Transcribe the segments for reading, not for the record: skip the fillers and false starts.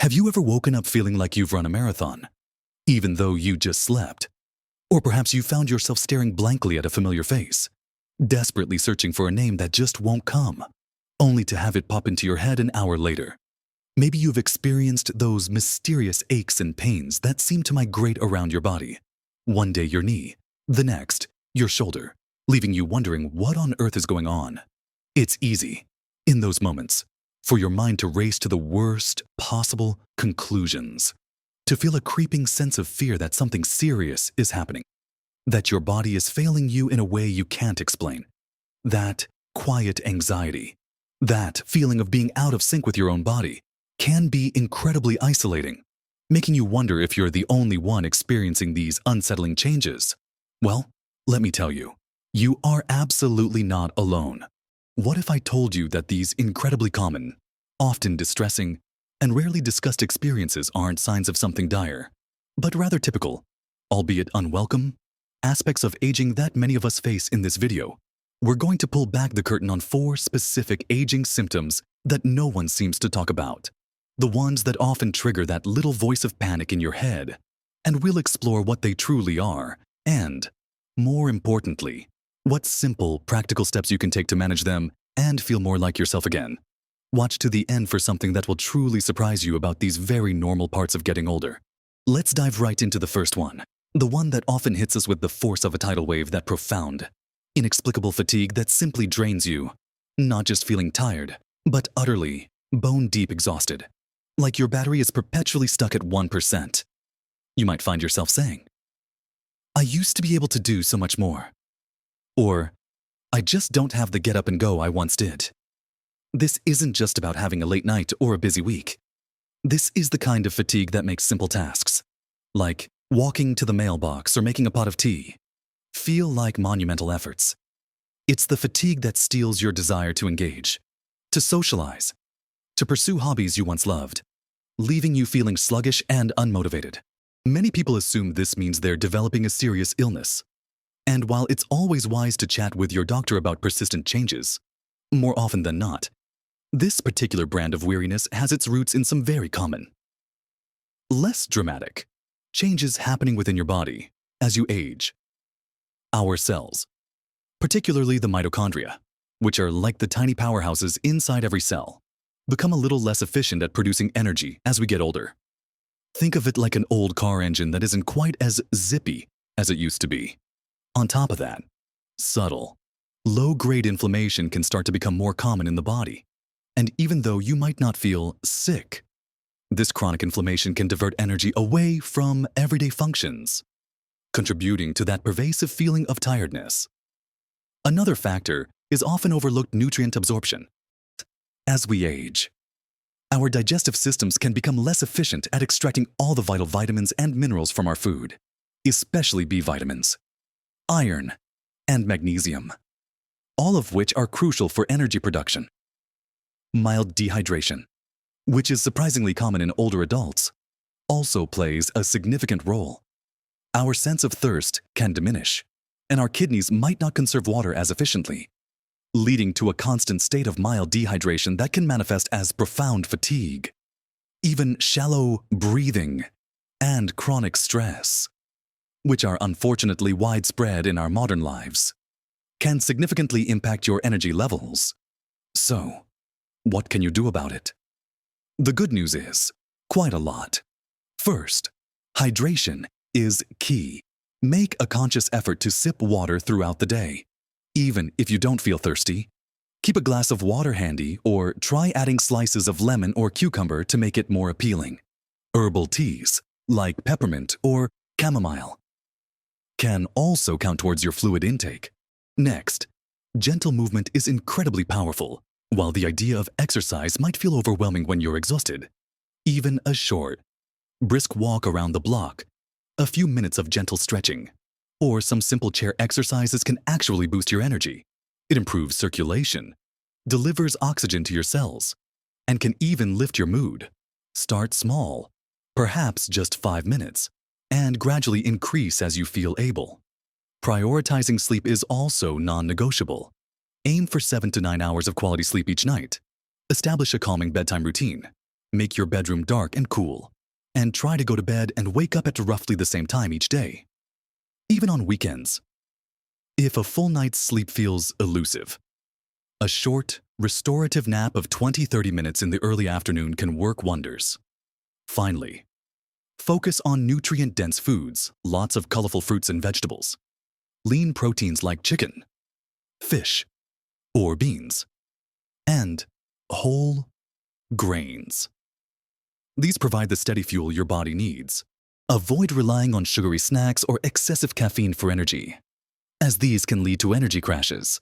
Have you ever woken up feeling like you've run a marathon, even though you just slept? Or perhaps you found yourself staring blankly at a familiar face, desperately searching for a name that just won't come, only to have it pop into your head an hour later. Maybe you've experienced those mysterious aches and pains that seem to migrate around your body. One day your knee, the next, your shoulder, leaving you wondering what on earth is going on. It's easy, in those moments, for your mind to race to the worst possible conclusions, to feel a creeping sense of fear that something serious is happening, that your body is failing you in a way you can't explain. That quiet anxiety, that feeling of being out of sync with your own body, can be incredibly isolating, making you wonder if you're the only one experiencing these unsettling changes. Well, let me tell you, you are absolutely not alone. What if I told you that these incredibly common, often distressing, and rarely discussed experiences aren't signs of something dire, but rather typical, albeit unwelcome, aspects of aging that many of us face in this video? We're going to pull back the curtain on 4 specific aging symptoms that no one seems to talk about, the ones that often trigger that little voice of panic in your head, and we'll explore what they truly are and, more importantly, what simple, practical steps you can take to manage them and feel more like yourself again. Watch to the end for something that will truly surprise you about these very normal parts of getting older. Let's dive right into the first one, the one that often hits us with the force of a tidal wave, that profound, inexplicable fatigue that simply drains you, not just feeling tired, but utterly, bone-deep exhausted, like your battery is perpetually stuck at 1%. You might find yourself saying, "I used to be able to do so much more." Or, "I just don't have the get up and go I once did." This isn't just about having a late night or a busy week. This is the kind of fatigue that makes simple tasks, like walking to the mailbox or making a pot of tea, feel like monumental efforts. It's the fatigue that steals your desire to engage, to socialize, to pursue hobbies you once loved, leaving you feeling sluggish and unmotivated. Many people assume this means they're developing a serious illness. And while it's always wise to chat with your doctor about persistent changes, more often than not, this particular brand of weariness has its roots in some very common, less dramatic, changes happening within your body as you age. Our cells, particularly the mitochondria, which are like the tiny powerhouses inside every cell, become a little less efficient at producing energy as we get older. Think of it like an old car engine that isn't quite as zippy as it used to be. On top of that, subtle, low-grade inflammation can start to become more common in the body. And even though you might not feel sick, this chronic inflammation can divert energy away from everyday functions, contributing to that pervasive feeling of tiredness. Another factor is often overlooked nutrient absorption. As we age, our digestive systems can become less efficient at extracting all the vital vitamins and minerals from our food, especially B vitamins, iron, and magnesium, all of which are crucial for energy production. Mild dehydration, which is surprisingly common in older adults, also plays a significant role. Our sense of thirst can diminish, and our kidneys might not conserve water as efficiently, leading to a constant state of mild dehydration that can manifest as profound fatigue. Even shallow breathing and chronic stress, which are unfortunately widespread in our modern lives, can significantly impact your energy levels. So, what can you do about it? The good news is, quite a lot. First, hydration is key. Make a conscious effort to sip water throughout the day. Even if you don't feel thirsty, keep a glass of water handy or try adding slices of lemon or cucumber to make it more appealing. Herbal teas, like peppermint or chamomile, can also count towards your fluid intake. Next, gentle movement is incredibly powerful. While the idea of exercise might feel overwhelming when you're exhausted, even a short, brisk walk around the block, a few minutes of gentle stretching, or some simple chair exercises can actually boost your energy. It improves circulation, delivers oxygen to your cells, and can even lift your mood. Start small, perhaps just 5 minutes, and gradually increase as you feel able. Prioritizing sleep is also non-negotiable. Aim for 7 to 9 hours of quality sleep each night. Establish a calming bedtime routine. Make your bedroom dark and cool, and try to go to bed and wake up at roughly the same time each day, even on weekends. If a full night's sleep feels elusive, a short, restorative nap of 20-30 minutes in the early afternoon can work wonders. Finally, focus on nutrient-dense foods, lots of colorful fruits and vegetables, lean proteins like chicken, fish, or beans, and whole grains. These provide the steady fuel your body needs. Avoid relying on sugary snacks or excessive caffeine for energy, as these can lead to energy crashes.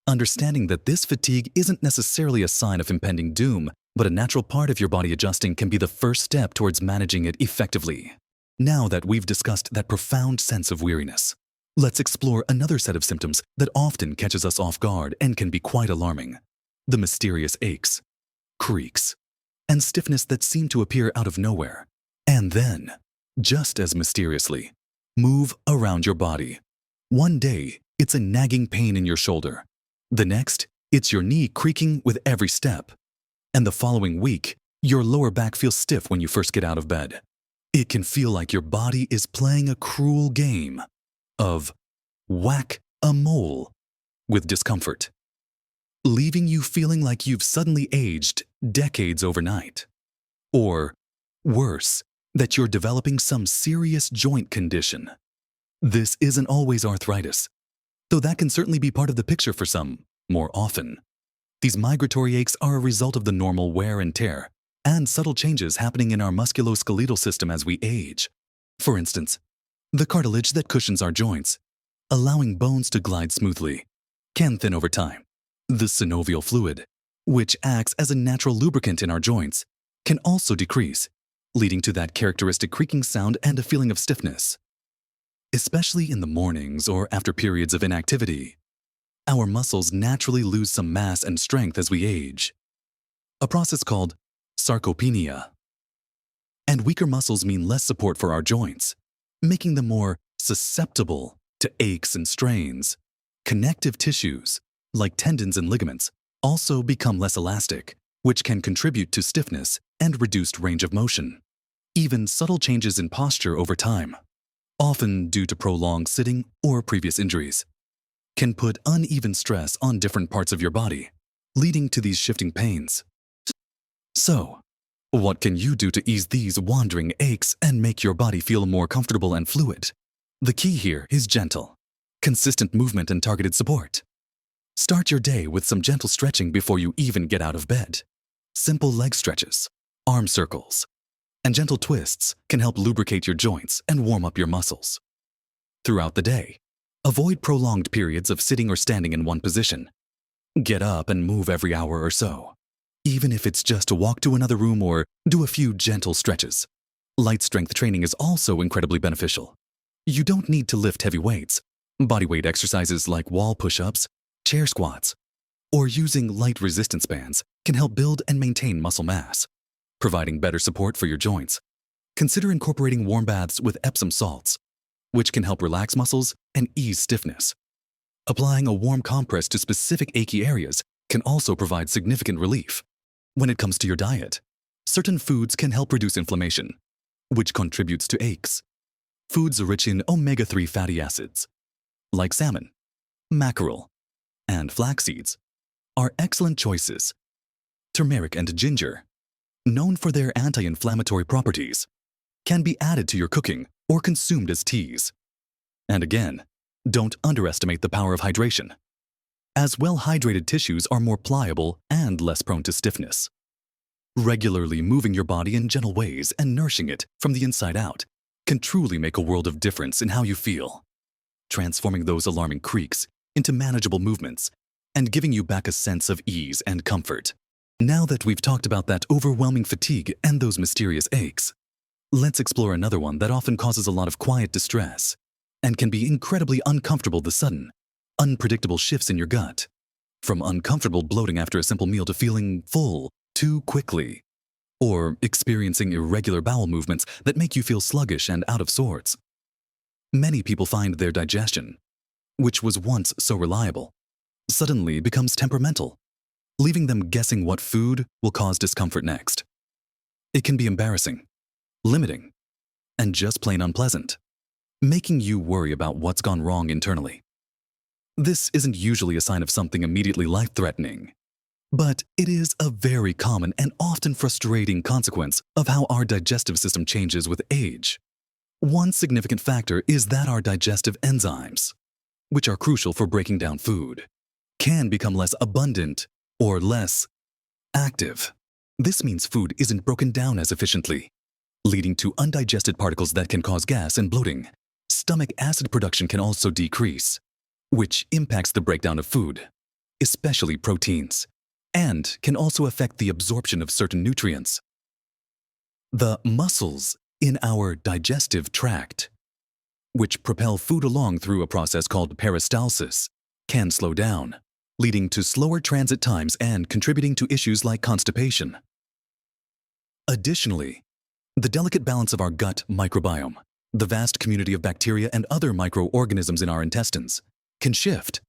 Understanding that this fatigue isn't necessarily a sign of impending doom, but a natural part of your body adjusting can be the first step towards managing it effectively. Now that we've discussed that profound sense of weariness, let's explore another set of symptoms that often catches us off guard and can be quite alarming: the mysterious aches, creaks, and stiffness that seem to appear out of nowhere, and then, just as mysteriously, move around your body. One day, it's a nagging pain in your shoulder. The next, it's your knee creaking with every step. And the following week, your lower back feels stiff when you first get out of bed. It can feel like your body is playing a cruel game of whack-a-mole with discomfort, leaving you feeling like you've suddenly aged decades overnight. Or, worse, that you're developing some serious joint condition. This isn't always arthritis, though that can certainly be part of the picture for some, more often. These migratory aches are a result of the normal wear and tear and subtle changes happening in our musculoskeletal system as we age. For instance, the cartilage that cushions our joints, allowing bones to glide smoothly, can thin over time. The synovial fluid, which acts as a natural lubricant in our joints, can also decrease, leading to that characteristic creaking sound and a feeling of stiffness. Especially in the mornings or after periods of inactivity, our muscles naturally lose some mass and strength as we age, a process called sarcopenia. And weaker muscles mean less support for our joints, making them more susceptible to aches and strains. Connective tissues, like tendons and ligaments, also become less elastic, which can contribute to stiffness and reduced range of motion. Even subtle changes in posture over time, often due to prolonged sitting or previous injuries, can put uneven stress on different parts of your body, leading to these shifting pains. So, what can you do to ease these wandering aches and make your body feel more comfortable and fluid? The key here is gentle, consistent movement and targeted support. Start your day with some gentle stretching before you even get out of bed. Simple leg stretches, arm circles, and gentle twists can help lubricate your joints and warm up your muscles. Throughout the day, avoid prolonged periods of sitting or standing in one position. Get up and move every hour or so, even if it's just to walk to another room or do a few gentle stretches. Light strength training is also incredibly beneficial. You don't need to lift heavy weights. Bodyweight exercises like wall push-ups, chair squats, or using light resistance bands can help build and maintain muscle mass, providing better support for your joints. Consider incorporating warm baths with Epsom salts, which can help relax muscles and ease stiffness. Applying a warm compress to specific achy areas can also provide significant relief. When it comes to your diet, certain foods can help reduce inflammation, which contributes to aches. Foods rich in omega-3 fatty acids, like salmon, mackerel, and flax seeds, are excellent choices. Turmeric and ginger, known for their anti-inflammatory properties, can be added to your cooking or consumed as teas. And again, don't underestimate the power of hydration, as well-hydrated tissues are more pliable and less prone to stiffness. Regularly moving your body in gentle ways and nourishing it from the inside out can truly make a world of difference in how you feel, transforming those alarming creaks into manageable movements and giving you back a sense of ease and comfort. Now that we've talked about that overwhelming fatigue and those mysterious aches, let's explore another one that often causes a lot of quiet distress and can be incredibly uncomfortable: the sudden, unpredictable shifts in your gut. From uncomfortable bloating after a simple meal to feeling full too quickly, or experiencing irregular bowel movements that make you feel sluggish and out of sorts. Many people find their digestion, which was once so reliable, suddenly becomes temperamental, leaving them guessing what food will cause discomfort next. It can be embarrassing, limiting, and just plain unpleasant, making you worry about what's gone wrong internally. This isn't usually a sign of something immediately life-threatening, but it is a very common and often frustrating consequence of how our digestive system changes with age. One significant factor is that our digestive enzymes, which are crucial for breaking down food, can become less abundant or less active. This means food isn't broken down as efficiently, leading to undigested particles that can cause gas and bloating. Stomach acid production can also decrease, which impacts the breakdown of food, especially proteins, and can also affect the absorption of certain nutrients. The muscles in our digestive tract, which propel food along through a process called peristalsis, can slow down, leading to slower transit times and contributing to issues like constipation. Additionally, the delicate balance of our gut microbiome, the vast community of bacteria and other microorganisms in our intestines, can shift,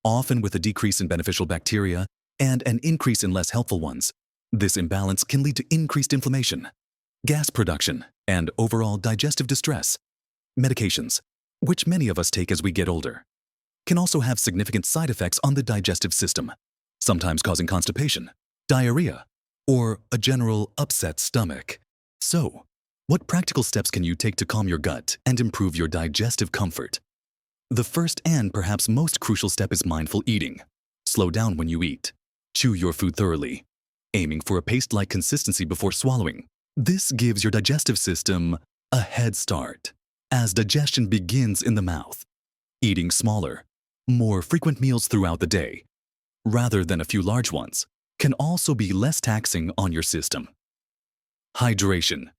often with a decrease in beneficial bacteria and an increase in less helpful ones. This imbalance can lead to increased inflammation, gas production, and overall digestive distress. Medications, which many of us take as we get older, can also have significant side effects on the digestive system, sometimes causing constipation, diarrhea, or a general upset stomach. So, what practical steps can you take to calm your gut and improve your digestive comfort? The first and perhaps most crucial step is mindful eating. Slow down when you eat. Chew your food thoroughly, aiming for a paste-like consistency before swallowing. This gives your digestive system a head start, as digestion begins in the mouth. Eating smaller, more frequent meals throughout the day, rather than a few large ones, can also be less taxing on your system. Hydration,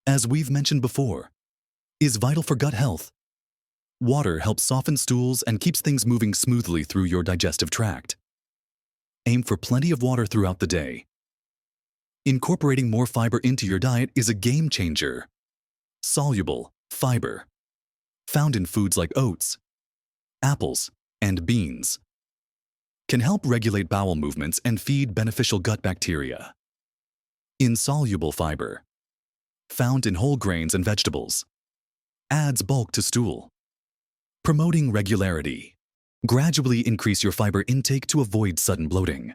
as we've mentioned before, is vital for gut health. Water helps soften stools and keeps things moving smoothly through your digestive tract. Aim for plenty of water throughout the day. Incorporating more fiber into your diet is a game changer. Soluble fiber, found in foods like oats, apples, and beans, can help regulate bowel movements and feed beneficial gut bacteria. Insoluble fiber, found in whole grains and vegetables, adds bulk to stool. Promoting regularity. Gradually increase your fiber intake to avoid sudden bloating.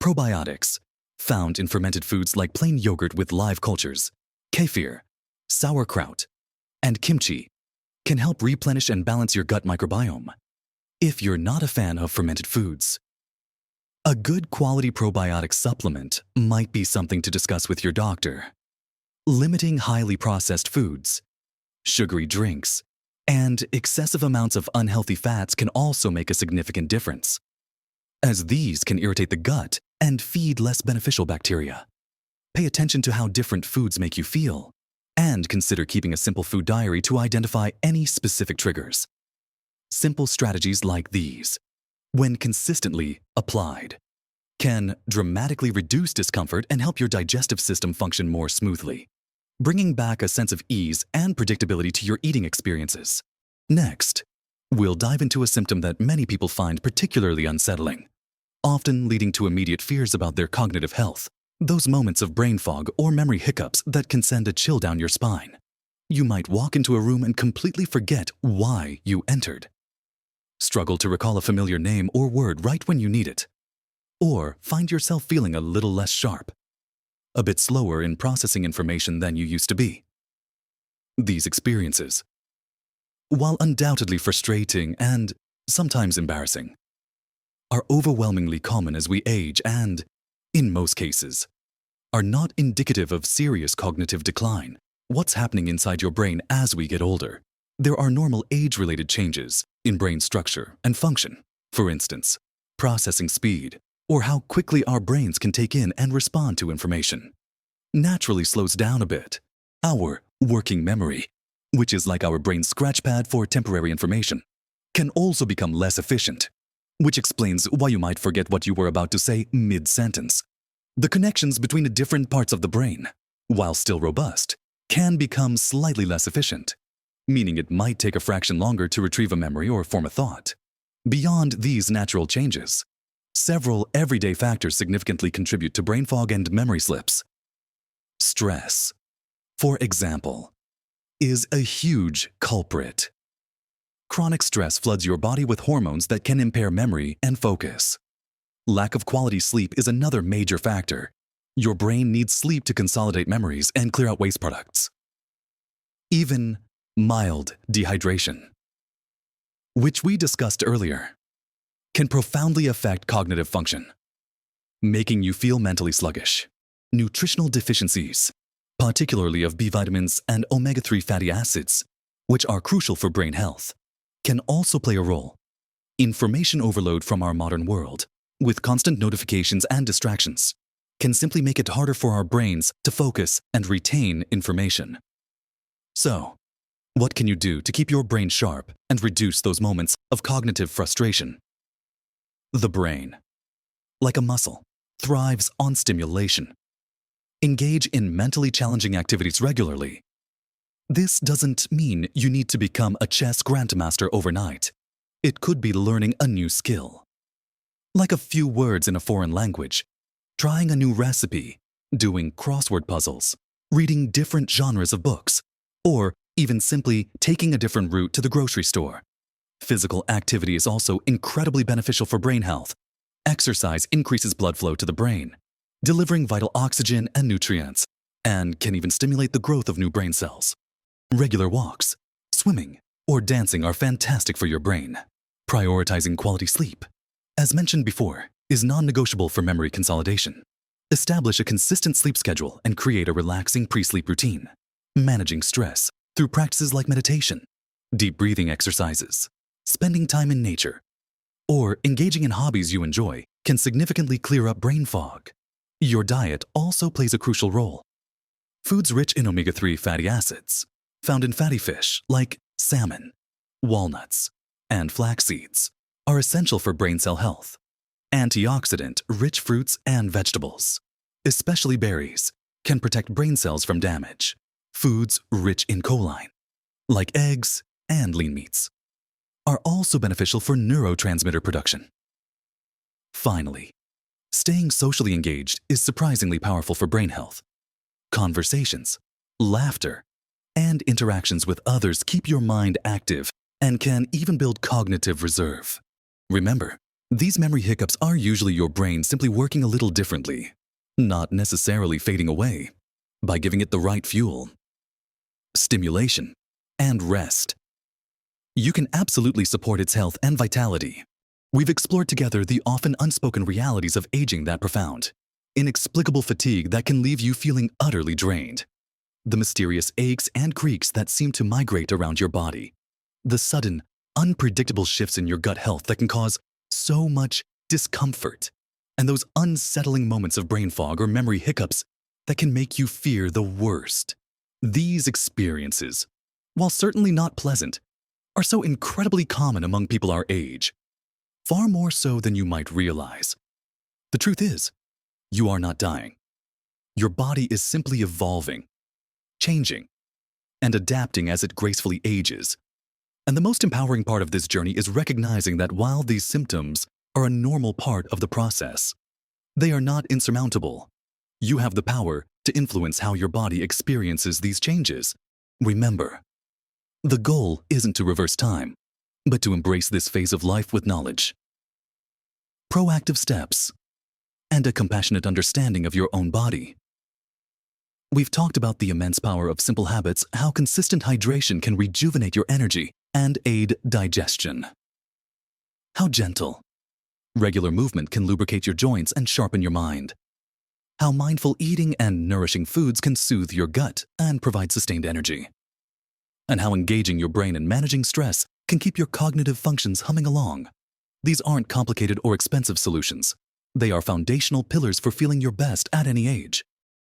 Probiotics, found in fermented foods like plain yogurt with live cultures, kefir, sauerkraut, and kimchi, can help replenish and balance your gut microbiome. If you're not a fan of fermented foods, a good quality probiotic supplement might be something to discuss with your doctor. Limiting highly processed foods, sugary drinks, and excessive amounts of unhealthy fats can also make a significant difference, as these can irritate the gut and feed less beneficial bacteria. Pay attention to how different foods make you feel, and consider keeping a simple food diary to identify any specific triggers. Simple strategies like these, when consistently applied, can dramatically reduce discomfort and help your digestive system function more smoothly, bringing back a sense of ease and predictability to your eating experiences. Next, we'll dive into a symptom that many people find particularly unsettling, often leading to immediate fears about their cognitive health. Those moments of brain fog or memory hiccups that can send a chill down your spine. You might walk into a room and completely forget why you entered. Struggle to recall a familiar name or word right when you need it. Or find yourself feeling a little less sharp, a bit slower in processing information than you used to be. These experiences, while undoubtedly frustrating and sometimes embarrassing, are overwhelmingly common as we age and, in most cases, are not indicative of serious cognitive decline. What's happening inside your brain as we get older? There are normal age-related changes in brain structure and function. For instance, processing speed, or how quickly our brains can take in and respond to information, naturally slows down a bit. Our working memory, which is like our brain's scratchpad for temporary information, can also become less efficient, which explains why you might forget what you were about to say mid-sentence. The connections between the different parts of the brain, while still robust, can become slightly less efficient, meaning it might take a fraction longer to retrieve a memory or form a thought. Beyond these natural changes, several everyday factors significantly contribute to brain fog and memory slips. Stress, for example, is a huge culprit. Chronic stress floods your body with hormones that can impair memory and focus. Lack of quality sleep is another major factor. Your brain needs sleep to consolidate memories and clear out waste products. Even mild dehydration, which we discussed earlier, can profoundly affect cognitive function, making you feel mentally sluggish. Nutritional deficiencies, particularly of B vitamins and omega-3 fatty acids, which are crucial for brain health, can also play a role. Information overload from our modern world, with constant notifications and distractions, can simply make it harder for our brains to focus and retain information. So, what can you do to keep your brain sharp and reduce those moments of cognitive frustration? The brain, like a muscle, thrives on stimulation. Engage in mentally challenging activities regularly. This doesn't mean you need to become a chess grandmaster overnight. It could be learning a new skill, like a few words in a foreign language, trying a new recipe, doing crossword puzzles, reading different genres of books, or even simply taking a different route to the grocery store. Physical activity is also incredibly beneficial for brain health. Exercise increases blood flow to the brain, delivering vital oxygen and nutrients, and can even stimulate the growth of new brain cells. Regular walks, swimming, or dancing are fantastic for your brain. Prioritizing quality sleep, as mentioned before, is non-negotiable for memory consolidation. Establish a consistent sleep schedule and create a relaxing pre-sleep routine. Managing stress through practices like meditation, deep breathing exercises, spending time in nature, or engaging in hobbies you enjoy can significantly clear up brain fog. Your diet also plays a crucial role. Foods rich in omega-3 fatty acids, found in fatty fish like salmon, walnuts, and flax seeds, are essential for brain cell health. Antioxidant-rich fruits and vegetables, especially berries, can protect brain cells from damage. Foods rich in choline, like eggs and lean meats, are also beneficial for neurotransmitter production. Finally, staying socially engaged is surprisingly powerful for brain health. Conversations, laughter, and interactions with others keep your mind active and can even build cognitive reserve. Remember, these memory hiccups are usually your brain simply working a little differently, not necessarily fading away. By giving it the right fuel, stimulation, and rest, you can absolutely support its health and vitality. We've explored together the often unspoken realities of aging that profound, inexplicable fatigue that can leave you feeling utterly drained, the mysterious aches and creaks that seem to migrate around your body, the sudden, unpredictable shifts in your gut health that can cause so much discomfort, and those unsettling moments of brain fog or memory hiccups that can make you fear the worst. These experiences, while certainly not pleasant, are so incredibly common among people our age, far more so than you might realize. The truth is, you are not dying. Your body is simply evolving, changing, and adapting as it gracefully ages. And the most empowering part of this journey is recognizing that while these symptoms are a normal part of the process, they are not insurmountable. You have the power to influence how your body experiences these changes. Remember, the goal isn't to reverse time, but to embrace this phase of life with knowledge, proactive steps, and a compassionate understanding of your own body. We've talked about the immense power of simple habits, how consistent hydration can rejuvenate your energy and aid digestion. How gentle, regular movement can lubricate your joints and sharpen your mind. How mindful eating and nourishing foods can soothe your gut and provide sustained energy. And how engaging your brain in managing stress can keep your cognitive functions humming along. These aren't complicated or expensive solutions. They are foundational pillars for feeling your best at any age.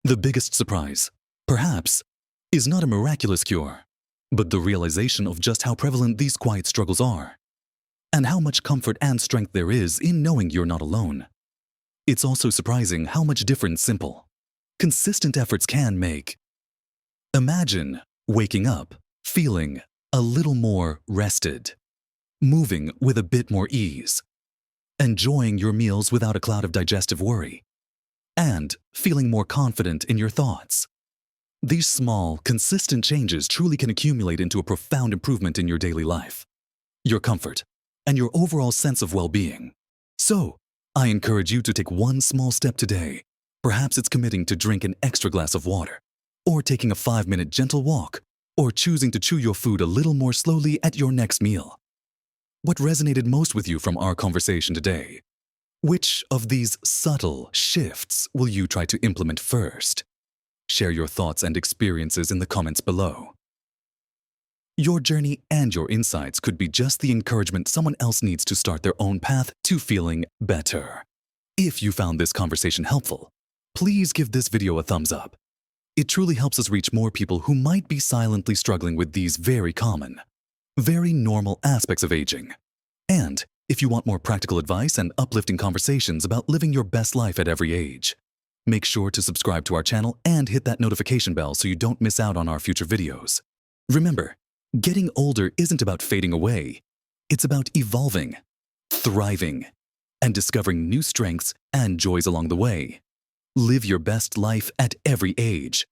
The biggest surprise, perhaps, is not a miraculous cure, but the realization of just how prevalent these quiet struggles are, and how much comfort and strength there is in knowing you're not alone. It's also surprising how much difference simple, consistent efforts can make. Imagine waking up feeling a little more rested, moving with a bit more ease, enjoying your meals without a cloud of digestive worry, and feeling more confident in your thoughts. These small, consistent changes truly can accumulate into a profound improvement in your daily life, your comfort, and your overall sense of well-being. So, I encourage you to take one small step today. Perhaps it's committing to drink an extra glass of water, or taking a 5-minute gentle walk, or choosing to chew your food a little more slowly at your next meal. What resonated most with you from our conversation today? Which of these subtle shifts will you try to implement first? Share your thoughts and experiences in the comments below. Your journey and your insights could be just the encouragement someone else needs to start their own path to feeling better. If you found this conversation helpful, please give this video a thumbs up. It truly helps us reach more people who might be silently struggling with these very common, very normal aspects of aging. And if you want more practical advice and uplifting conversations about living your best life at every age, make sure to subscribe to our channel and hit that notification bell so you don't miss out on our future videos. Remember, getting older isn't about fading away. It's about evolving, thriving, and discovering new strengths and joys along the way. Live your best life at every age.